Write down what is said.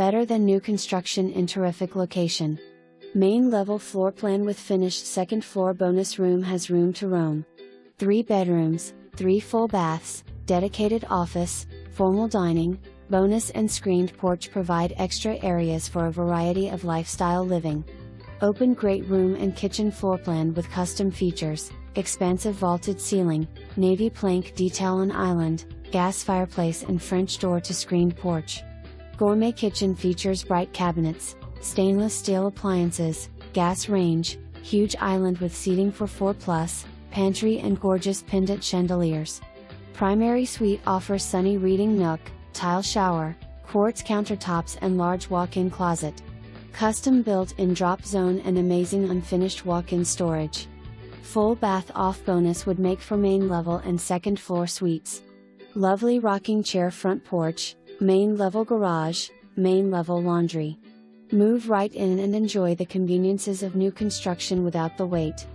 Better than new construction in terrific location. Main level floor plan with finished second floor bonus room has room to roam. 3 bedrooms, 3 full baths, dedicated office, formal dining, bonus and screened porch provide extra areas for a variety of lifestyle living. Open great room and kitchen floor plan with custom features, expansive vaulted ceiling, navy plank detail on island, gas fireplace and French door to screened porch. Gourmet kitchen features bright cabinets, stainless steel appliances, gas range, huge island with seating for 4+, pantry and gorgeous pendant chandeliers. Primary suite offers sunny reading nook, tile shower, quartz countertops and large walk-in closet. Custom built-in drop zone and amazing unfinished walk-in storage. Full bath off bonus would make for main level and second floor suites. Lovely rocking chair front porch, main level garage, main level laundry. Move right in and enjoy the conveniences of new construction without the wait.